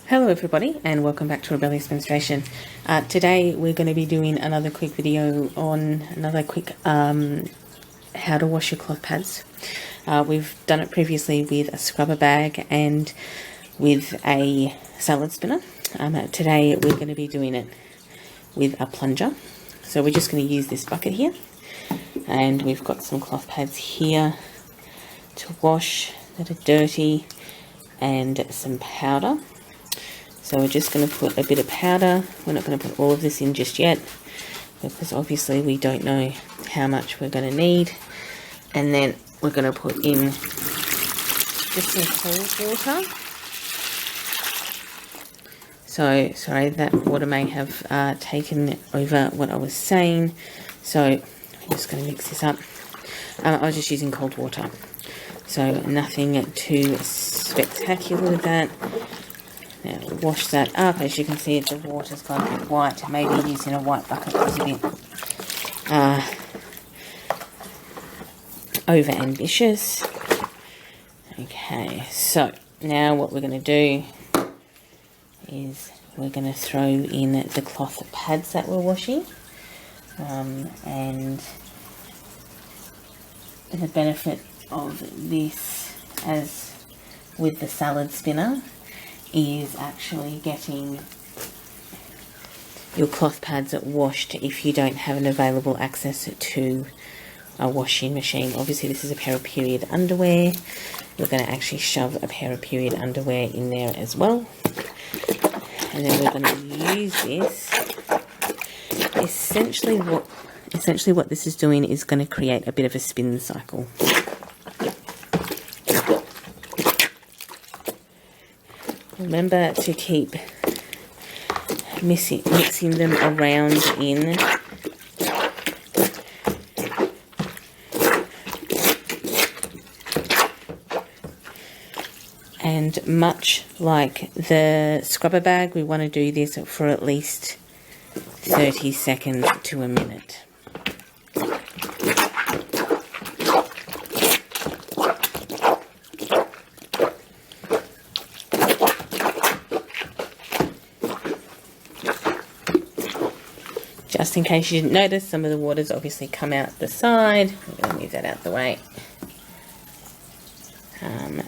Hello everybody and welcome back to Rebellious Menstruation. Today we're going to be doing another quick video on another quick how to wash your cloth pads. We've done it previously with a scrubber bag and with a salad spinner. Today we're going to be doing it with a plunger. So we're just going to use this bucket here, and we've got some cloth pads here to wash that are dirty and some powder. So we're just going to put a bit of powder. We're not going to put all of this in just yet, because obviously we don't know how much we're going to need. And then we're going to put in just some cold water. So, sorry, that water may have taken over what I was saying. So I'm just going to mix this up. I was just using cold water. So nothing too spectacular with that. Now wash that up. As you can see, the water's got a bit white. Maybe using a white bucket was a bit over ambitious. Okay, so now what we're going to do is we're going to throw in the cloth pads that we're washing, and the benefit of this, as with the salad spinner, is actually getting your cloth pads washed if you don't have an available access to a washing machine. Obviously this is a pair of period underwear. We're going to actually shove a pair of period underwear in there as well, and then we're going to use this. Essentially what this is doing is going to create a bit of a spin cycle. Remember to keep mixing them around in. And much like the scrubber bag, we want to do this for at least 30 seconds to a minute. Just in case you didn't notice, some of the water's obviously come out the side. I'm going to move that out the way.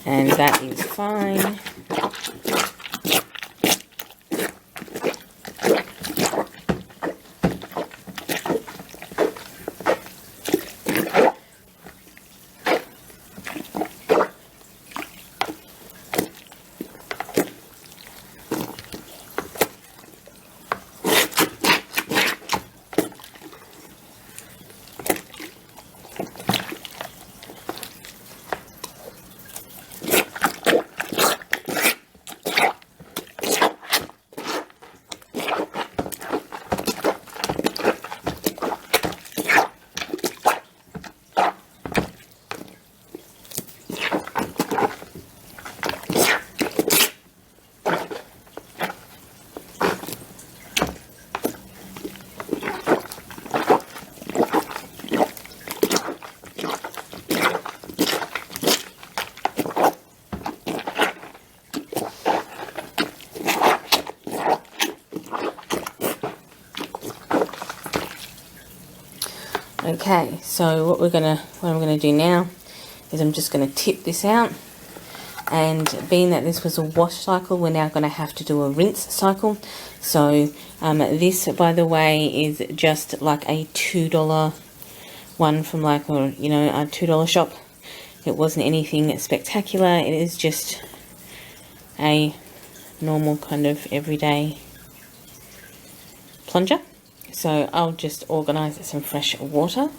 And that is fine. Okay, so what I'm gonna do now is I'm just gonna tip this out, and being that this was a wash cycle, we're now gonna have to do a rinse cycle. So this, by the way, is just like a $2 one from like, or you know, a $2 shop. It wasn't anything spectacular. It is just a normal kind of everyday plunger. So I'll just organise some fresh water.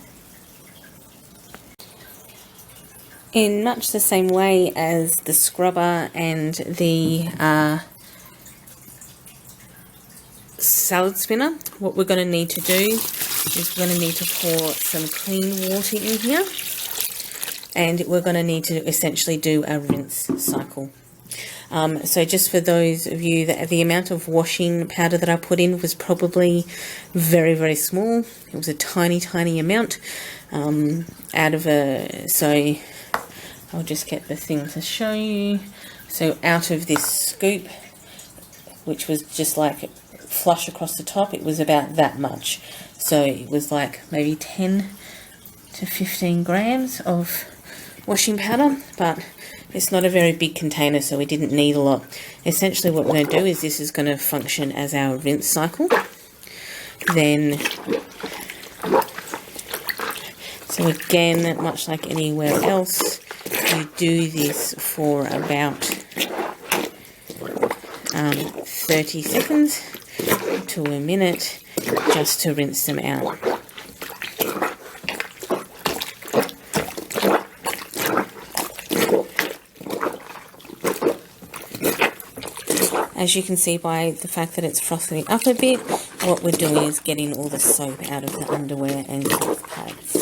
In much the same way as the scrubber and the salad spinner, what we're going to need to do is we're going to need to pour some clean water in here, and we're going to need to essentially do a rinse cycle. So just for those of you that the amount of washing powder that I put in was probably very, very small. It was a tiny, tiny amount out of a, so I'll just get the thing to show you. So out of this scoop, which was just like flush across the top. It was about that much. So it was like maybe 10 to 15 grams of washing powder, but it's not a very big container, so we didn't need a lot. Essentially what we're going to do is this is going to function as our rinse cycle. Then, so again, much like anywhere else, you do this for about 30 seconds to a minute just to rinse them out. As you can see by the fact that it's frothing up a bit, what we're doing is getting all the soap out of the underwear and cloth pads.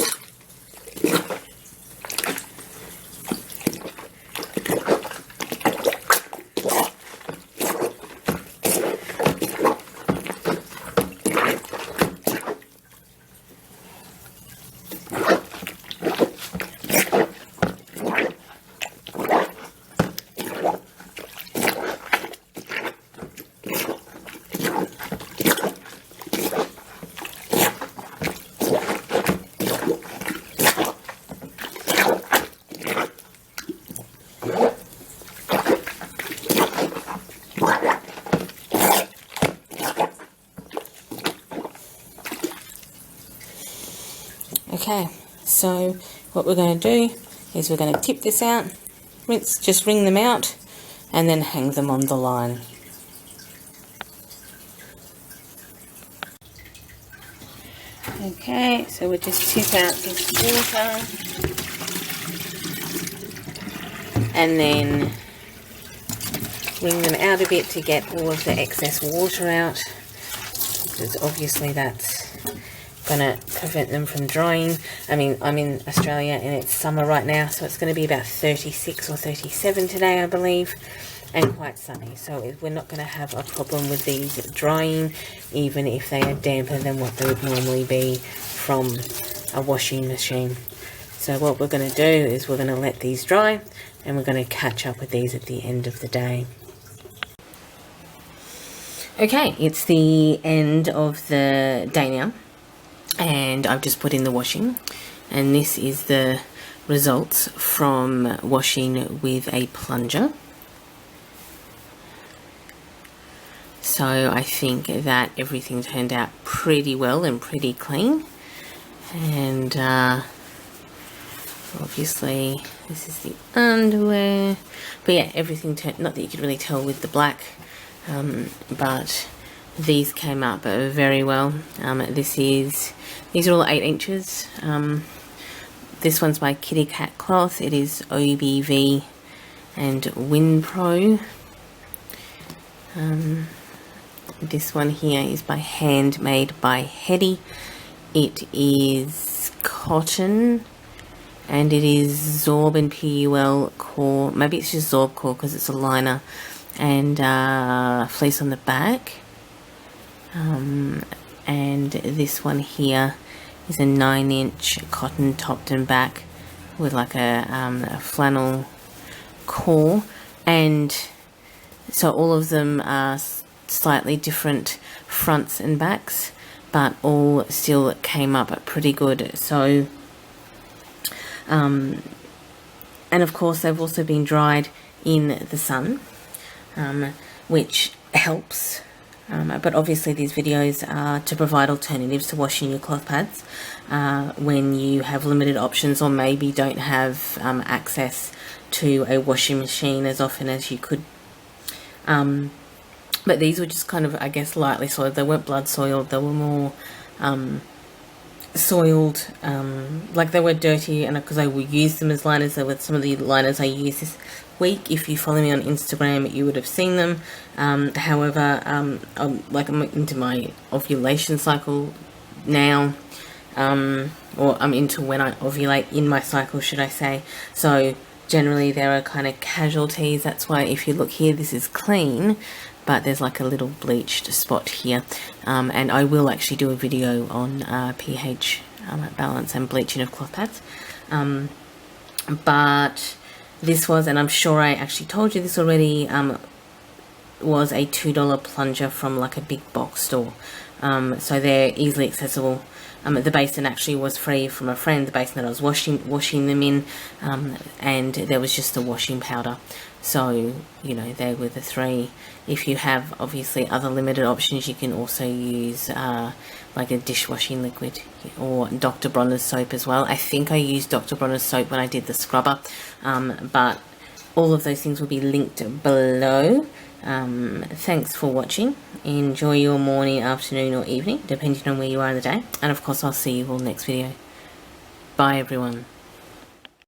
Okay, so what we're going to do is we're going to tip this out, rinse, just wring them out, and then hang them on the line. Okay, so we'll just tip out this water, and then wring them out a bit to get all of the excess water out, because obviously that's going to prevent them from drying. I mean, I'm in Australia and it's summer right now, so it's going to be about 36 or 37 today, I believe, and quite sunny. So we're not going to have a problem with these drying, even if they are damper than what they would normally be from a washing machine. So what we're going to do is we're going to let these dry, and we're going to catch up with these at the end of the day. Okay, it's the end of the day now, and I've just put in the washing, and this is the results from washing with a plunger. So I think that everything turned out pretty well and pretty clean, and obviously this is the underwear, but yeah, everything turned, not that you could really tell with the black, but these came up very well. These are all 8 inches. This one's by Kitty Cat Cloth. It is OBV and WinPro. This one here is by Handmade by Hetty. It is cotton, and it is Zorb and PUL core. Maybe it's just Zorb core because it's a liner, and fleece on the back. And this one here is a 9-inch cotton topped and back with like a flannel core, and so all of them are slightly different fronts and backs, but all still came up pretty good. So and of course they've also been dried in the sun, which helps. But obviously these videos are to provide alternatives to washing your cloth pads when you have limited options, or maybe don't have access to a washing machine as often as you could. But these were just kind of, I guess, lightly soiled. They weren't blood soiled, they were more soiled, like they were dirty, and because I would use them as liners. They were some of the liners I used this week. If you follow me on Instagram, you would have seen them. However, I'm into my ovulation cycle now, or I'm into when I ovulate in my cycle, should I say. So generally there are kind of casualties. That's why if you look here, this is clean, but there's like a little bleached spot here, and I will actually do a video on pH balance and bleaching of cloth pads. But this was, and I'm sure I actually told you this already, was a $2 plunger from like a big box store. So they're easily accessible. The basin actually was free from a friend, the basin that I was washing them in, and there was just the washing powder. So, you know, they were the three. If you have obviously other limited options, you can also use like a dishwashing liquid or Dr. Bronner's soap as well. I think I used Dr. Bronner's soap when I did the scrubber, but all of those things will be linked below. Thanks for watching. Enjoy your morning, afternoon or evening, depending on where you are in the day. And of course, I'll see you all next video. Bye everyone.